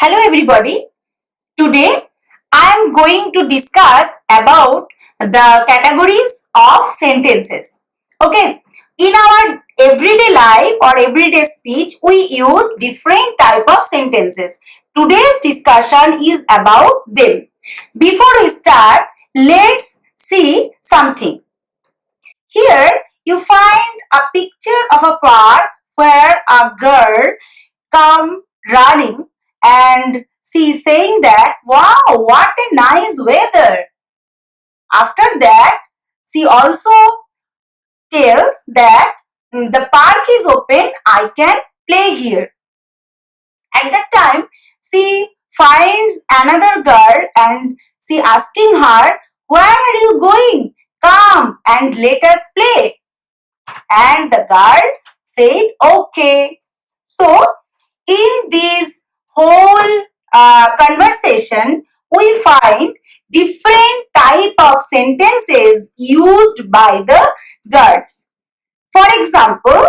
Hello everybody. Today I am going to discuss about the categories of sentences. Okay. In our everyday life or everyday speech, we use different type of sentences. Today's discussion is about them. Before we start, let's see something. Here you find a picture of a park where a girl come running and she is saying that, wow, what a nice weather. After that, she also tells that the park is open, I can play here. At that time, she finds another girl and she asking her, where are you going? Come and let us play. And the girl said, okay. So, in this whole conversation, we find different type of sentences used by the girls. For example,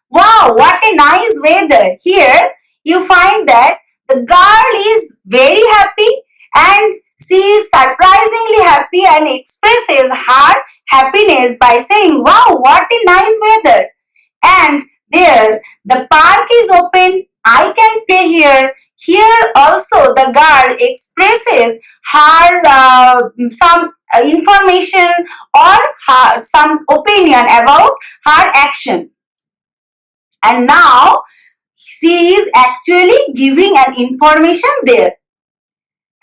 wow, what a nice weather. Here you find that the girl is very happy and she is surprisingly happy and expresses her happiness by saying, wow, what a nice weather. And there the park is open, I can play here. Here also the girl expresses her some information or some opinion about her action. And now she is actually giving an information there.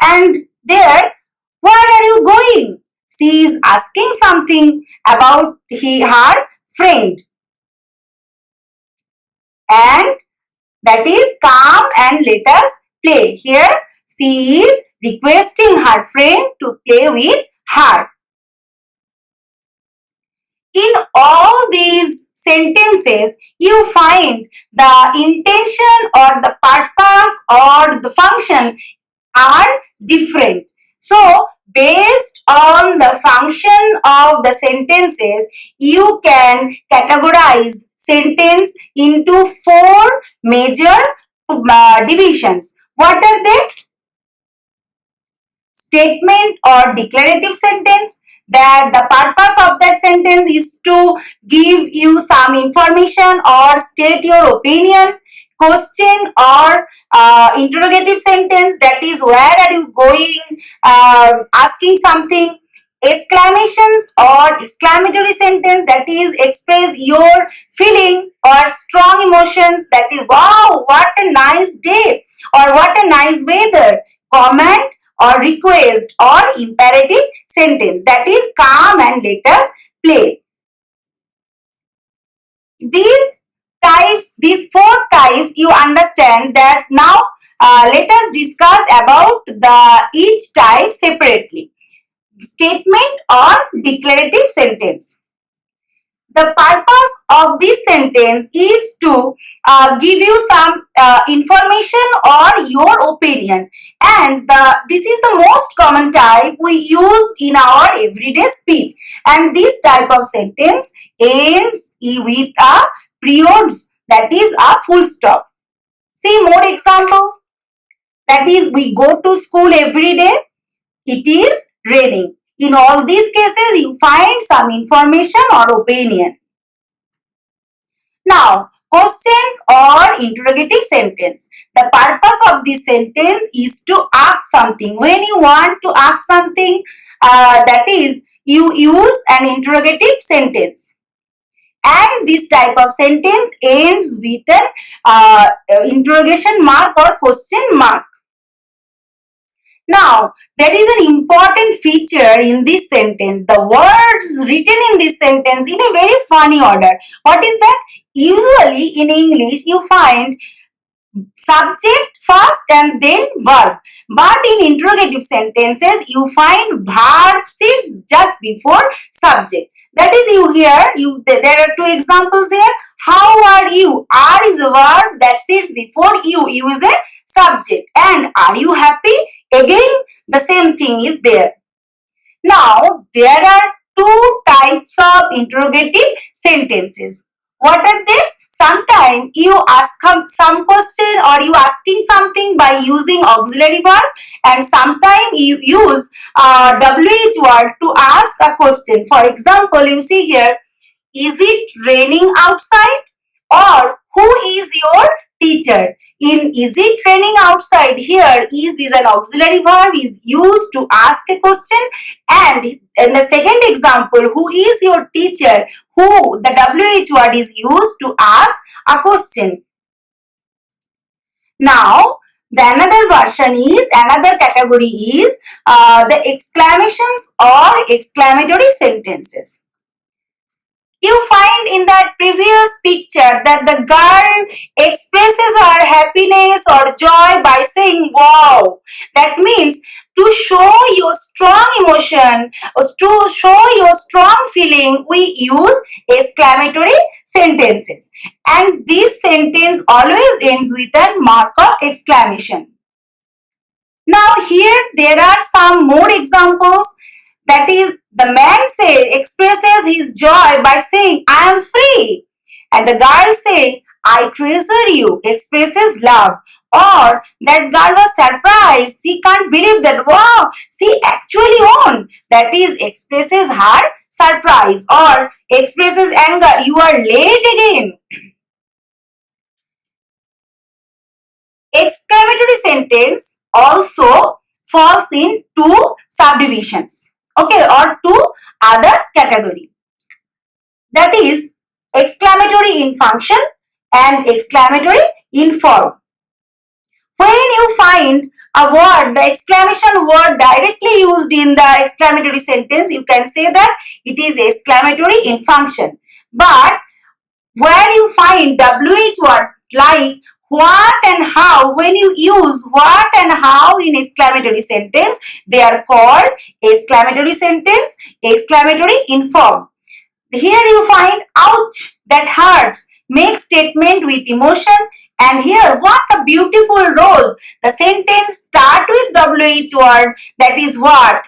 And there, where are you going? She is asking something about her friend. And that is come and let us play. Here she is requesting her friend to play with her. In all these sentences, you find the intention or the purpose or the function are different. So, based on the function of the sentences, you can categorize sentence into four major divisions. What are they? Statement or declarative sentence, that the purpose of that sentence is to give you some information or state your opinion. Question or interrogative sentence, that is where are you going, asking something. Exclamations or exclamatory sentence, that is express your feeling or strong emotions, that is wow, what a nice day or what a nice weather. Comment or request or imperative sentence, that is come and let us play. These four types you understand that. Now let us discuss about the each type separately. Statement or declarative sentence. The purpose of this sentence is to give you some information or your opinion, and this is the most common type we use in our everyday speech, and this type of sentence ends with a period, that is a full stop. See more examples, that is we go to school every day, it is raining. In all these cases you find some information or opinion. Now, questions or interrogative sentence. The purpose of this sentence is to ask something. When you want to ask something, that is, you use an interrogative sentence. And this type of sentence ends with an interrogation mark or question mark. Now, there is an important feature in this sentence. The words written in this sentence in a very funny order. What is that? Usually in English, you find subject first and then verb. But in interrogative sentences, you find verb sits just before subject. That is, you here, there are two examples here. How are you? Are is a verb that sits before you. You is a subject. And are you happy? Again, the same thing is there. Now, there are two types of interrogative sentences. What are they? sometimes you ask some question or you asking something by using auxiliary verb, and sometimes you use WH word to ask a question. For example, you see here, is it raining outside? Or who is your teacher? In is it raining outside, here is an auxiliary verb is used to ask a question, and in the second example, who is your teacher, who, the WH word is used to ask a question. Now the another category is the exclamations or exclamatory sentences. You find in that previous picture that the girl expresses her happiness or joy by saying wow. That means to show your strong emotion or to show your strong feeling, we use exclamatory sentences. And this sentence always ends with a mark of exclamation. Now here there are some more examples. That is, the man expresses his joy by saying, I am free. And the girl says, I treasure you, expresses love. Or that girl was surprised. She can't believe that, wow, she actually won. That is, expresses her surprise. Or expresses anger, you are late again. Exclamatory sentence also falls in two subdivisions, okay, or two other category. That is exclamatory in function and exclamatory in form. When you find a word, the exclamation word directly used in the exclamatory sentence, you can say that it is exclamatory in function. But where you find WH word like what and how, when you use what and how in exclamatory sentence, they are called exclamatory sentence, exclamatory in form. Here you find ouch, that hurts, make statement with emotion. And here, what a beautiful rose. The sentence start with WH word, that is what.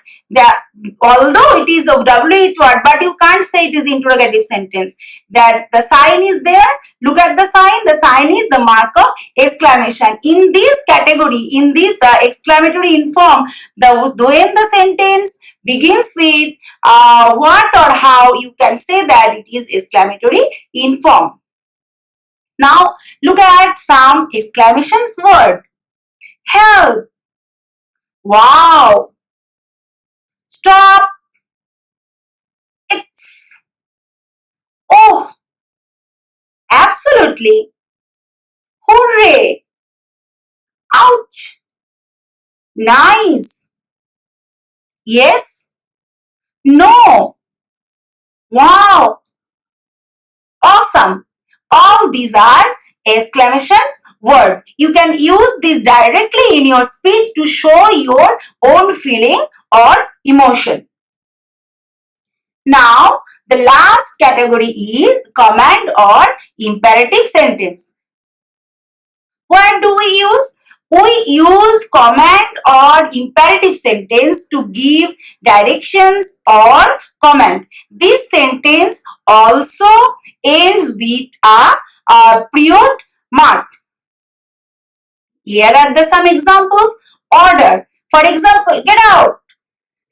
Although it is a WH word, but you can't say it is interrogative sentence. That the sign is there. Look at the sign is the mark of exclamation. In this category, in this exclamatory in form, when the sentence begins with what or how, you can say that it is exclamatory in form. Now look at some exclamations word. Help, wow, stop, it's, oh, absolutely, hooray, ouch, nice, yes, no, wow, awesome. All these are exclamations word. You can use this directly in your speech to show your own feeling or emotion. Now the last category is command or imperative sentence. What do we use? We use command or imperative sentence to give directions or command. This sentence also ends with a period mark. Here are some examples. Order. For example, get out.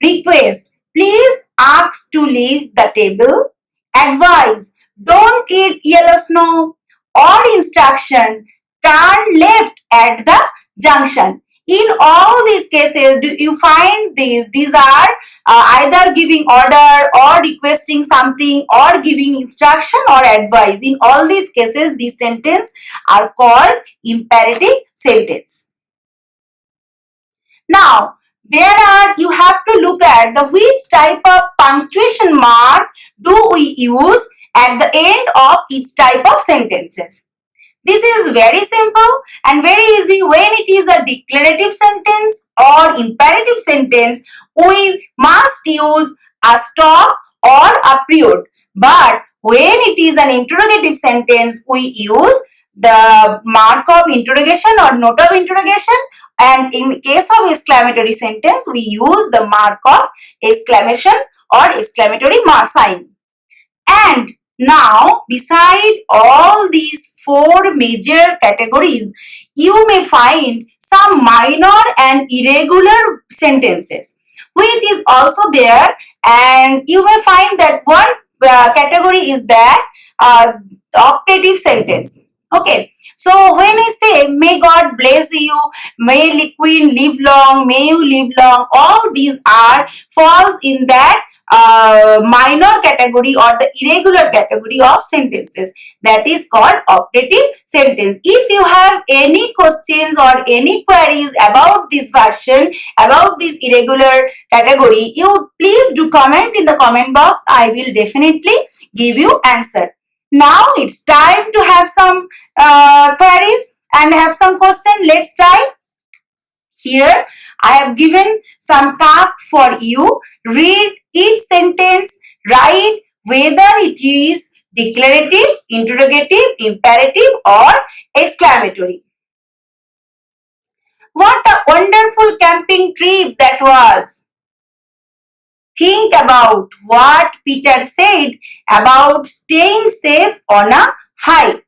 Request. Please ask to leave the table. Advise. Don't eat yellow snow. Or instruction. Turn left at the junction. In all these cases, you find these are either giving order or requesting something or giving instruction or advice. In all these cases, these sentences are called imperative sentence. Now, you have to look at the which type of punctuation mark do we use at the end of each type of sentences. This is very simple and very easy. When it is a declarative sentence or imperative sentence, we must use a stop or a period. But when it is an interrogative sentence, we use the mark of interrogation or note of interrogation. And in case of exclamatory sentence, we use the mark of exclamation or exclamatory sign. And Now, beside all these four major categories, you may find some minor and irregular sentences, which is also there, and you may find that one category is that optative sentence. Okay, so when we say may God bless you, may queen live long, may you live long, all these are falls in that minor category or the irregular category of sentences, that is called optative sentence. If you have any questions or any queries about this version, about this irregular category, you please do comment in the comment box. I will definitely give you answer. Now it's time to have some queries and have some question. Let's try. Here I have given some tasks for you. Read each sentence, write whether it is declarative, interrogative, imperative or exclamatory. What a wonderful camping trip that was. Think about what Peter said about staying safe on a hike.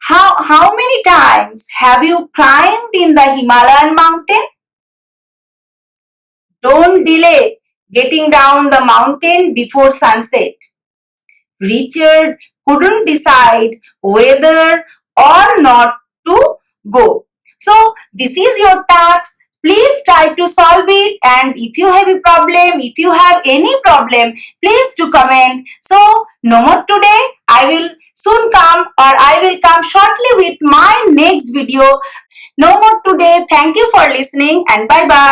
How many times have you climbed in the Himalayan mountain? Don't delay getting down the mountain before sunset. Richard couldn't decide whether or not to go. So this is your task. Please try to solve it, and if you have a problem, if you have any problem, please do comment. So no more today. I will soon come, or I will come shortly with my next video. No more today. Thank you for listening and bye bye.